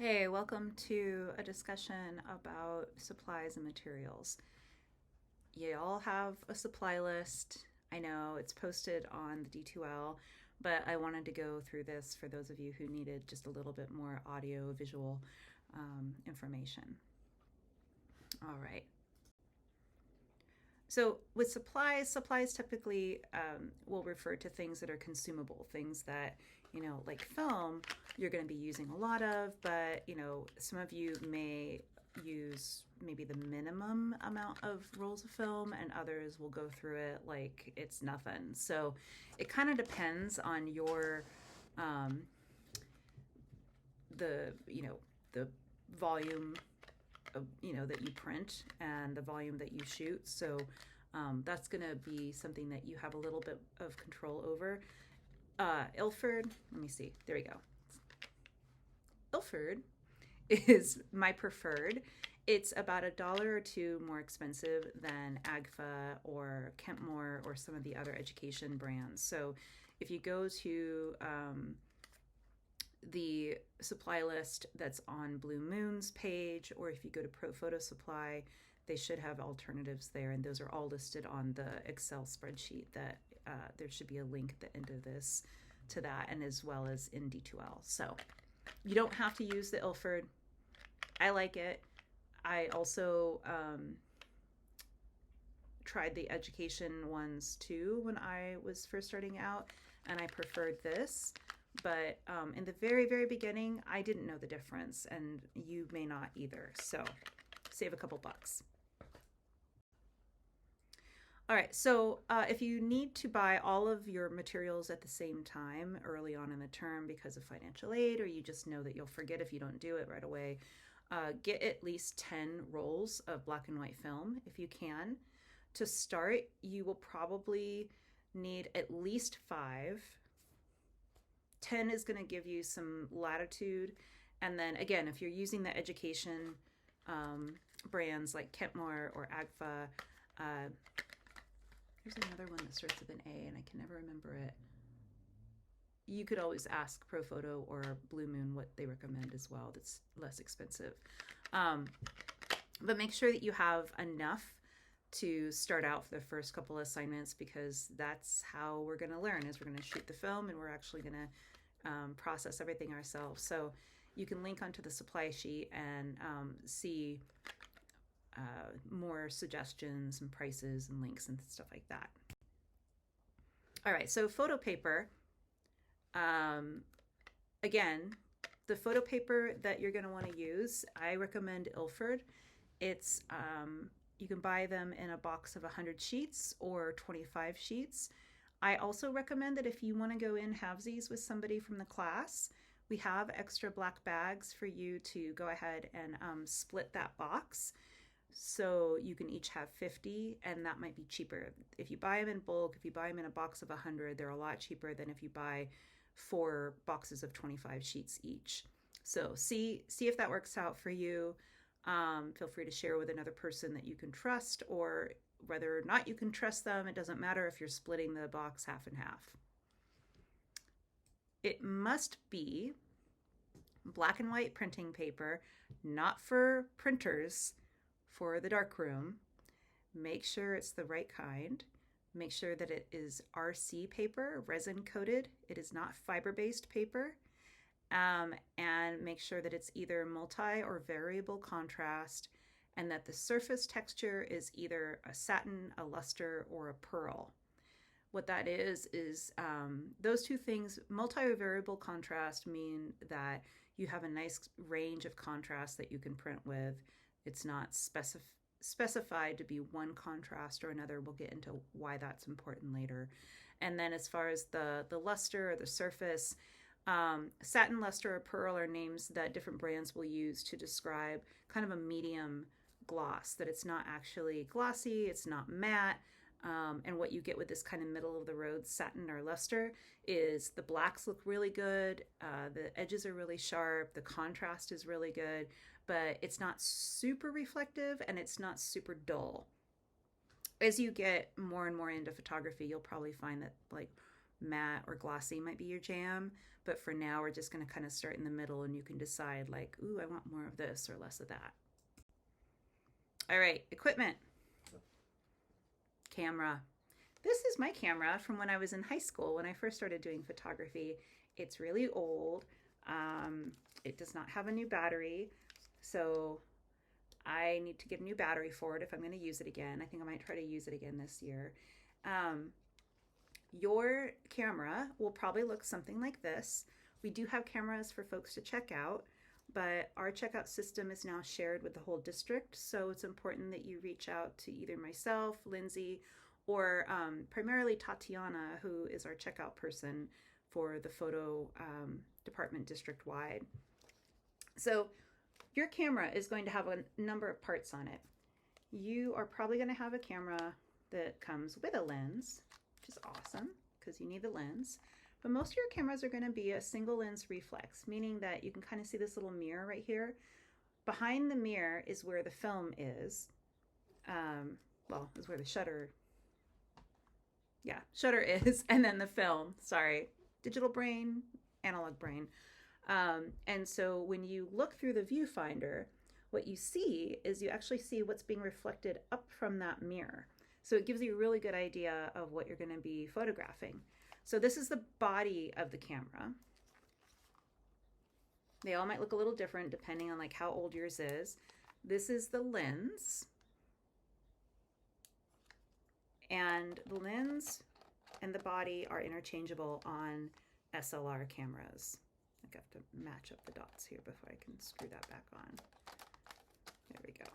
Hey, welcome to a discussion about supplies and materials. You all have a supply list. I know it's posted on the D2L, but I wanted to go through this for those of you who needed just a little bit more audio visual information. All right. So with supplies typically will refer to things that are consumable, things that, like film, you're going to be using a lot of, but, some of you may use maybe the minimum amount of rolls of film and others will go through it like it's nothing. So it kind of depends on your, um, the volume that you print and the volume that you shoot. So that's going to be something that you have a little bit of control over. Ilford, let me see. There we go. Ilford is my preferred. It's about $1 or $2 more expensive than Agfa or Kentmore or some of the other education brands. So if you go to the supply list that's on Blue Moon's page, or if you go to Pro Photo Supply, they should have alternatives there, and those are all listed on the Excel spreadsheet that there should be a link at the end of this to that, and as well as in D2L. So you don't have to use the Ilford. I like it. I also tried the education ones too when I was first starting out, and I preferred this. But in the very, very beginning, I didn't know the difference, and you may not either. So save a couple bucks. All right, so if you need to buy all of your materials at the same time early on in the term because of financial aid, or you just know that you'll forget if you don't do it right away, get at least 10 rolls of black and white film if you can. To start, you will probably need at least 5. 10 is going to give you some latitude. And then again, if you're using the education brands like Kentmore or Agfa, there's another one that starts with an A and I can never remember it. You could always ask Profoto or Blue Moon what they recommend as well. That's less expensive. But make sure that you have enough to start out for the first couple of assignments, because that's how we're going to learn, is we're going to shoot the film and we're actually going to process everything ourselves. So you can link onto the supply sheet and see more suggestions and prices and links and stuff like that. All right, so photo paper. Again, the photo paper that you're going to want to use, I recommend Ilford. It's you can buy them in a box of 100 sheets or 25 sheets. I also recommend that if you want to go in halvesies with somebody from the class, we have extra black bags for you to go ahead and split that box. So you can each have 50, and that might be cheaper. If you buy them in bulk, if you buy them in a box of 100, they're a lot cheaper than if you buy 4 boxes of 25 sheets each. So see if that works out for you. Feel free to share with another person that you can trust, or whether or not you can trust them, it doesn't matter if you're splitting the box half and half. It must be black and white printing paper, not for printers, for the darkroom. Make sure it's the right kind. Make sure that it is RC paper, resin coated. It is not fiber-based paper. And make sure that it's either multi or variable contrast, and that the surface texture is either a satin, a luster, or a pearl. What that is those two things, multi or variable contrast, mean that you have a nice range of contrast that you can print with. It's not specified to be one contrast or another. We'll get into why that's important later. And then as far as the luster or the surface, satin, luster, or pearl are names that different brands will use to describe kind of a medium gloss, that it's not actually glossy, it's not matte. And what you get with this kind of middle of the road satin or luster is the blacks look really good, the edges are really sharp, the contrast is really good, but it's not super reflective and it's not super dull. As you get more and more into photography, you'll probably find that like matte or glossy might be your jam. But for now, we're just going to kind of start in the middle, and you can decide like, ooh, I want more of this or less of that. All right, equipment. Camera. This is my camera from when I was in high school when I first started doing photography. It's really old. It does not have a new battery, so I need to get a new battery for it if I'm going to use it again. I think I might try to use it again this year. Your camera will probably look something like this. We do have cameras for folks to check out, but our checkout system is now shared with the whole district, so it's important that you reach out to either myself, Lindsay, or primarily Tatiana, who is our checkout person for the photo department district-wide. So your camera is going to have a number of parts on it. You are probably going to have a camera that comes with a lens, which is awesome because you need the lens. But most of your cameras are going to be a single lens reflex, meaning that you can kind of see this little mirror right here. Behind the mirror is where the film is. Well, is where the shutter is, and then the film, sorry, digital brain, analog brain. And so when you look through the viewfinder, what you see is you actually see what's being reflected up from that mirror. So it gives you a really good idea of what you're going to be photographing. So this is the body of the camera. They all might look a little different depending on like how old yours is. This is the lens. And the lens and the body are interchangeable on SLR cameras. I have to match up the dots here before I can screw that back on. There we go.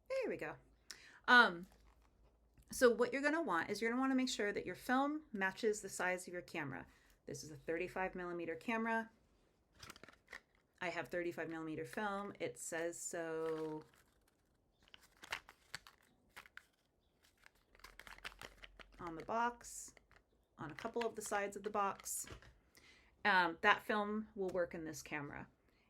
There we go. So what you're going to want is you're going to want to make sure that your film matches the size of your camera. This is a 35mm camera. I have 35mm film. It says so on the box, on a couple of the sides of the box. That film will work in this camera.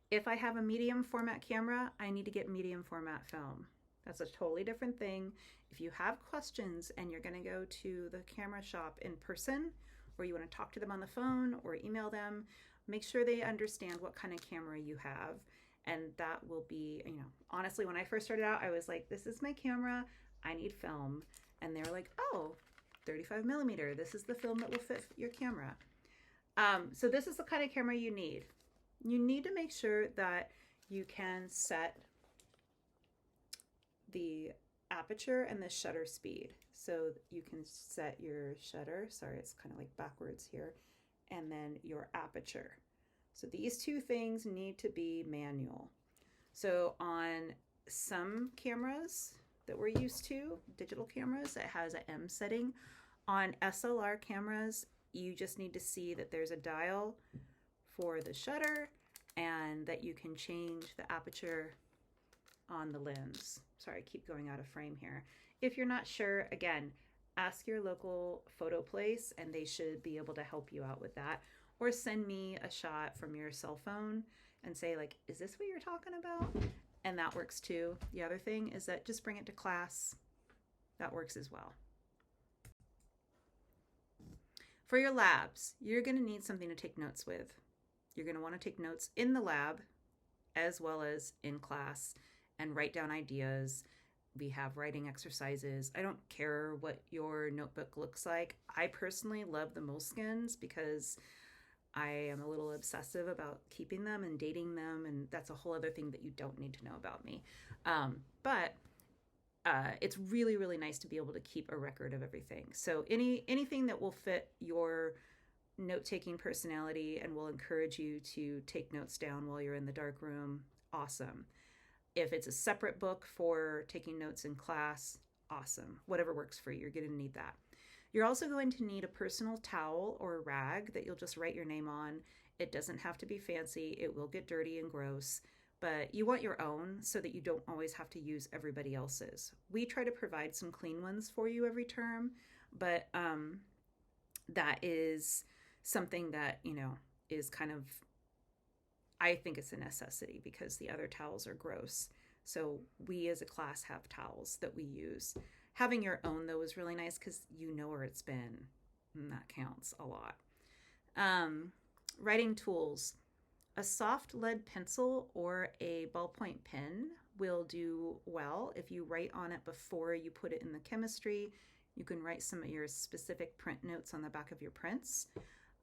If I have a medium format camera, I need to get medium format film. That's a totally different thing. If you have questions and you're going to go to the camera shop in person, or you want to talk to them on the phone or email them, make sure they understand what kind of camera you have. And that will be, you know, honestly, when I first started out, I was like, this is my camera, I need film. And they're like, oh, 35mm, this is the film that will fit your camera. So this is the kind of camera you need. You need to make sure that you can set the aperture and the shutter speed. So you can set your shutter, sorry, it's kind of like backwards here, and then your aperture. So these two things need to be manual. So on some cameras that we're used to, digital cameras, it has an M setting. On SLR cameras, you just need to see that there's a dial for the shutter and that you can change the aperture on the lens. Sorry, I keep going out of frame here. If you're not sure, again, ask your local photo place and they should be able to help you out with that. Or send me a shot from your cell phone and say like, is this what you're talking about? And that works too. The other thing is that just bring it to class. That works as well. For your labs, you're going to need something to take notes with. You're going to want to take notes in the lab as well as in class and write down ideas. We have writing exercises. I don't care what your notebook looks like. I personally love the Moleskines because I am a little obsessive about keeping them and dating them, and that's a whole other thing that you don't need to know about me. But it's really, really nice to be able to keep a record of everything. So anything that will fit your note-taking personality and will encourage you to take notes down while you're in the dark room, awesome. If it's a separate book for taking notes in class, awesome. Whatever works for you, you're going to need that. You're also going to need a personal towel or a rag that you'll just write your name on. It doesn't have to be fancy. It will get dirty and gross, but you want your own so that you don't always have to use everybody else's. We try to provide some clean ones for you every term, but that is something that, you know, is kind of, I think it's a necessity because the other towels are gross. So we as a class have towels that we use. Having your own, though, is really nice because you know where it's been, and that counts a lot. Um, Writing tools. A soft lead pencil or a ballpoint pen will do well. If you write on it before you put it in the chemistry, you can write some of your specific print notes on the back of your prints.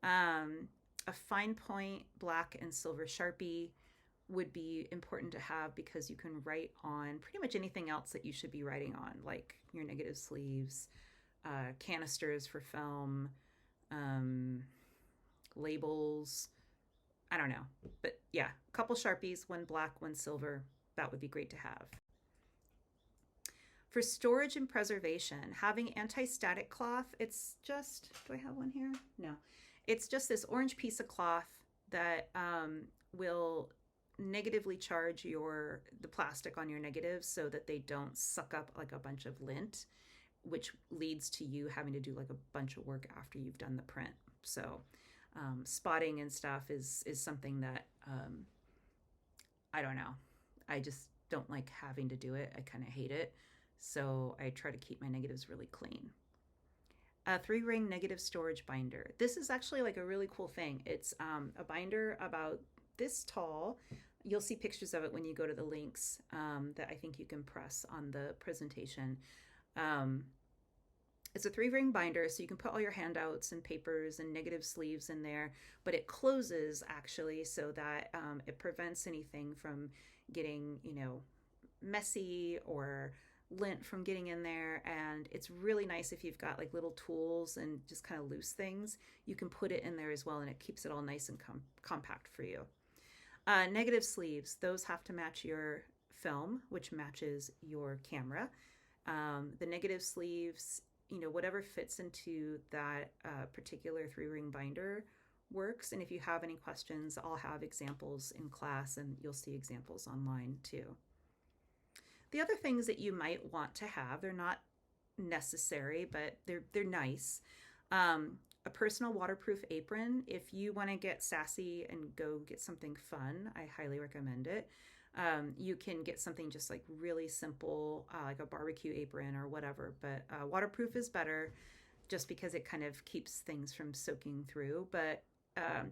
A fine point black and silver Sharpie would be important to have because you can write on pretty much anything else that you should be writing on, like your negative sleeves, canisters for film, um, labels. I don't know. But yeah, a couple Sharpies, one black, one silver. That would be great to have. For storage and preservation, having anti-static cloth, it's just, do I have one here? No. It's just this orange piece of cloth that will negatively charge the plastic on your negatives so that they don't suck up like a bunch of lint, which leads to you having to do like a bunch of work after you've done the print. So spotting and stuff is something that I don't know. I just don't like having to do it. I kind of hate it. So I try to keep my negatives really clean. A 3-ring negative storage binder. This is actually like a really cool thing. It's a binder about this tall. You'll see pictures of it when you go to the links that I think you can press on the presentation. It's a 3-ring binder, so you can put all your handouts and papers and negative sleeves in there, but it closes actually so that it prevents anything from getting, messy or lint from getting in there. And it's really nice if you've got like little tools and just kind of loose things. You can put it in there as well, and it keeps it all nice and compact for you. Negative sleeves, those have to match your film, which matches your camera. The negative sleeves, whatever fits into that particular 3-ring binder works. And if you have any questions, I'll have examples in class, and you'll see examples online too. The other things that you might want to have, they're not necessary, but they're nice. A personal waterproof apron. If you want to get sassy and go get something fun, I highly recommend it. You can get something just like really simple, like a barbecue apron or whatever, but waterproof is better just because it kind of keeps things from soaking through. But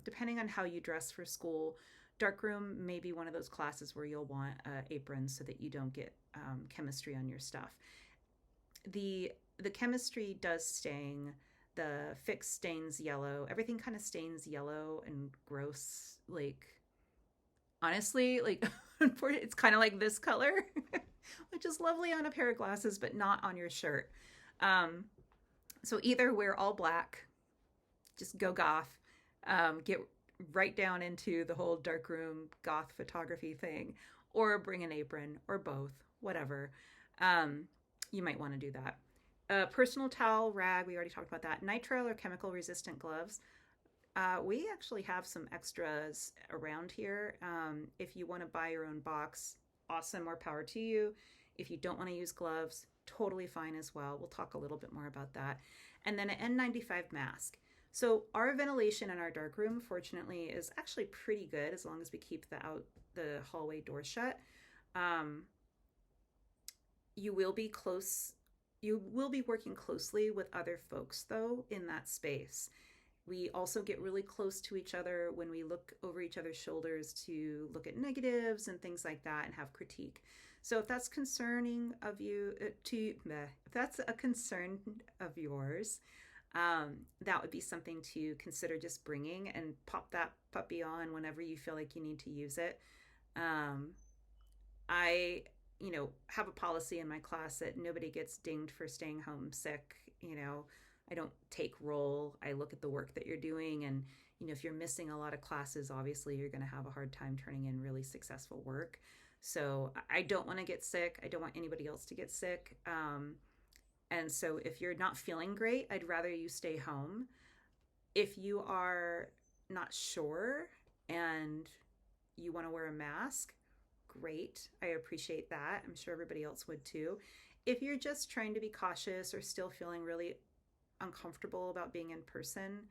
depending on how you dress for school, Darkroom may be one of those classes where you'll want aprons so that you don't get chemistry on your stuff. The chemistry does stain. The fix stains yellow. Everything kind of stains yellow and gross. Like, honestly, like it's kind of like this color, which is lovely on a pair of glasses, but not on your shirt. So either wear all black, just go goth, get right down into the whole darkroom goth photography thing, or bring an apron, or both, whatever. You might want to do that. Personal towel, rag, we already talked about that. Nitrile or chemical resistant gloves. We actually have some extras around here. If you want to buy your own box, awesome, more power to you. If you don't want to use gloves, totally fine as well. We'll talk a little bit more about that. And then an N95 mask. So our ventilation in our darkroom, fortunately, is actually pretty good as long as we keep the hallway door shut. You will be working closely with other folks, though, in that space. We also get really close to each other when we look over each other's shoulders to look at negatives and things like that and have critique. So if that's concerning of you, if that's a concern of yours, that would be something to consider just bringing, and pop that puppy on whenever you feel like you need to use it. I have a policy in my class that nobody gets dinged for staying home sick. I don't take roll. I look at the work that you're doing, and if you're missing a lot of classes, obviously you're going to have a hard time turning in really successful work. So I don't want to get sick. I don't want anybody else to get sick. And so if you're not feeling great, I'd rather you stay home. If you are not sure and you want to wear a mask, great. I appreciate that. I'm sure everybody else would too. If you're just trying to be cautious or still feeling really uncomfortable about being in person,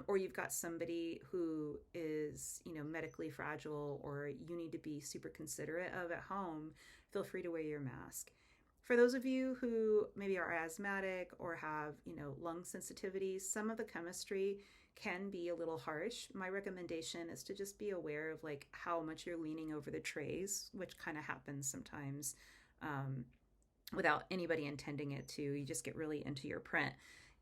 or you've got somebody who is, medically fragile, or you need to be super considerate of at home, feel free to wear your mask. For those of you who maybe are asthmatic or have, lung sensitivities, some of the chemistry can be a little harsh. My recommendation is to just be aware of like how much you're leaning over the trays, which kind of happens sometimes without anybody intending it to. You just get really into your print.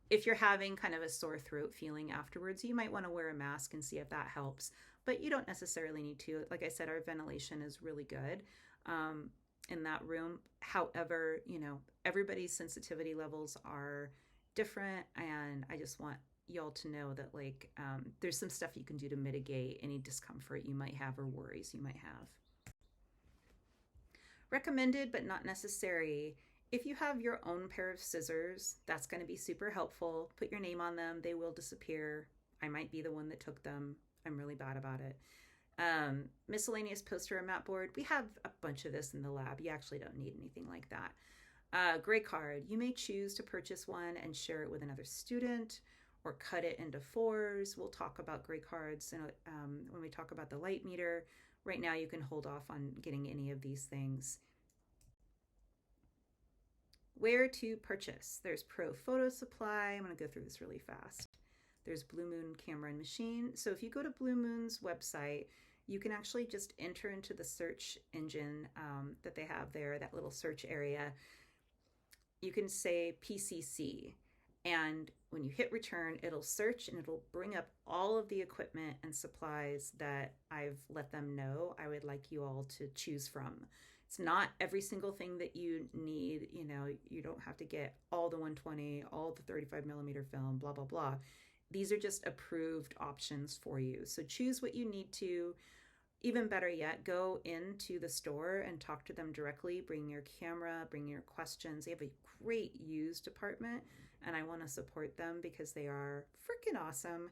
If you're having kind of a sore throat feeling afterwards, you might want to wear a mask and see if that helps. But you don't necessarily need to. Like I said, our ventilation is really good in that room. However, everybody's sensitivity levels are different, and I just want y'all to know that like there's some stuff you can do to mitigate any discomfort you might have or worries you might have. Recommended but not necessary. If you have your own pair of scissors, that's going to be super helpful. Put your name on them. They will disappear. I might be the one that took them. I'm really bad about it. Miscellaneous poster and mat board. We have a bunch of this in the lab. You actually don't need anything like that. Gray card. You may choose to purchase one and share it with another student or cut it into fours. We'll talk about gray cards when we talk about the light meter. Right now you can hold off on getting any of these things. Where to purchase. There's Pro Photo Supply. I'm going to go through this really fast. There's Blue Moon Camera and Machine. So if you go to Blue Moon's website, you can actually just enter into the search engine that they have there, that little search area. You can say PCC, and when you hit return, it'll search and it'll bring up all of the equipment and supplies that I've let them know I would like you all to choose from. It's not every single thing that you need. You don't have to get all the 120, all the 35 millimeter film, blah, blah, blah. These are just approved options for you. So choose what you need to. Even better yet, go into the store and talk to them directly. Bring your camera, bring your questions. They have a great used department, and I want to support them because they are freaking awesome.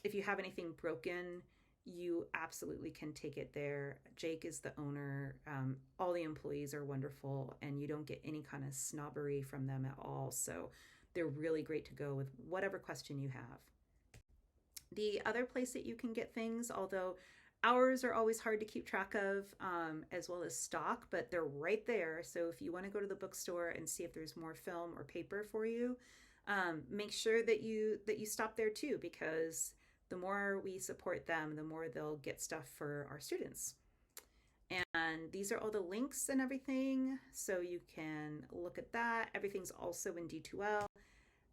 If you have anything broken, you absolutely can take it there. Jake is the owner. All the employees are wonderful, and you don't get any kind of snobbery from them at all. So they're really great to go with whatever question you have. The other place that you can get things, although hours are always hard to keep track of, as well as stock, but they're right there. So if you want to go to the bookstore and see if there's more film or paper for you, make sure that you stop there too, because the more we support them, the more they'll get stuff for our students. And these are all the links and everything, so you can look at that. Everything's also in D2L,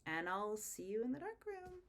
and I'll see you in the dark room.